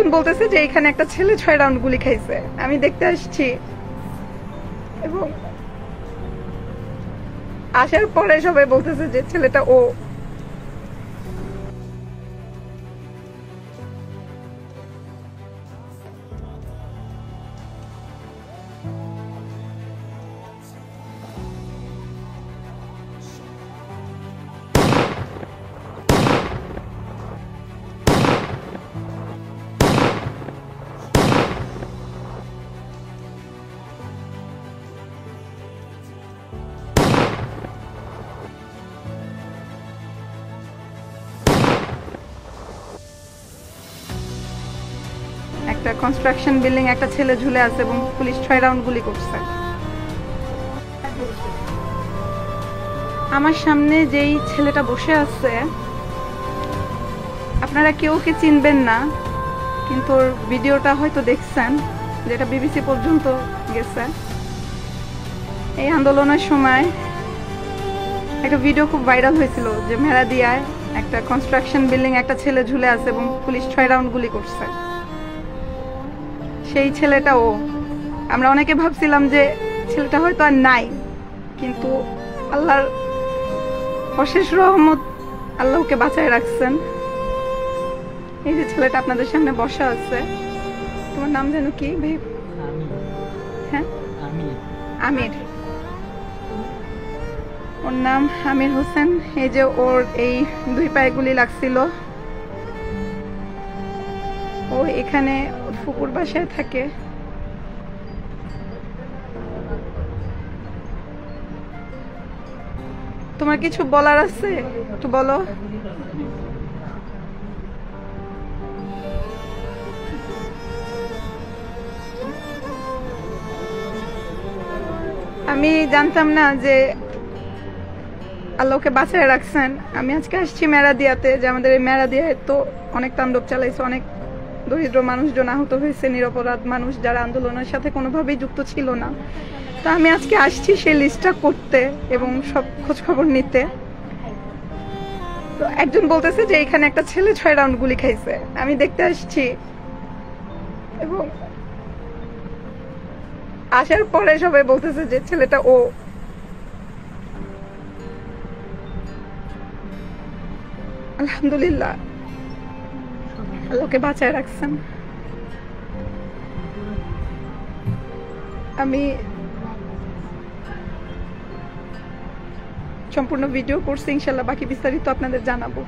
একজন বলতেছে যে এখানে একটা ছেলে 6 রাউন্ড গুলি খাইছে। আমি দেখতে আসছি এবং আসার পরে সবাই বলতেছে যে ছেলেটা ও। একটা কনস্ট্রাকশন বিল্ডিং একটা ছেলে ঝুলে আছে এবং পুলিশ 6 রাউন্ড গুলি করছে। আমার সামনে যেই ছেলেটা বসে আছে আপনারা কেউ ওকে চিনবেন না, কিন্তু ওর ভিডিওটা হয়তো দেখছেন, যেটা বিবিসি পর্যন্ত গেছে। এই আন্দোলনের সময় একটা ভিডিও খুব ভাইরাল হয়েছিল যে মেরাদিয়ায় একটা কনস্ট্রাকশন বিল্ডিং একটা ছেলে ঝুলে আছে এবং পুলিশ 6 রাউন্ড গুলি করছে। সেই ছেলেটা ও। আমরা অনেকে ভাবছিলাম যে ছেলেটা হয়তো আর নাই, কিন্তু আল্লাহর অশেষ রহমত, আল্লাহকে বাঁচায় রাখছেন। এই যে ছেলেটা আপনাদের সামনে বসা আছে, তোমার নাম যেন কি ভাই? হ্যাঁ, আমির। ওর নাম আমির হোসেন। এই যে ওর এই 2 পায়ে গুলি লাগছিল। ও এখানে ফুকুর বাসায় থাকে। তোমার কিছু বলার আছে? একটু বলো। আমি জানতাম না যে আল্লাহকে বাঁচায় রাখছেন। আমি আজকে আসছি মেরাদিয়াতে, যে আমাদের এই মেরাদিয়ায় তো অনেক তাণ্ডব চালাইছে, অনেক দরিদ্র মানুষজন আহত হয়েছে, নিরপরাধ মানুষ যারা আন্দোলনের সাথে কোনোভাবেই যুক্ত ছিল না। তো আমি আজকে আসছি সেই লিস্টটা করতে এবং সব খোঁজ খবর নিতে। তো একজন বলতেছে যে এখানে একটা ছেলে 6 রাউন্ড গুলি খাইছে। আমি দেখতে আসছি এবং আসার পরে সবাই বলতেছে যে ছেলেটা ও। আলহামদুলিল্লাহ, আল্লাহকে বাঁচায় রাখছেন। আমি সম্পূর্ণ ভিডিও করছি, ইনশাল্লাহ বাকি বিস্তারিত আপনাদের জানাবো।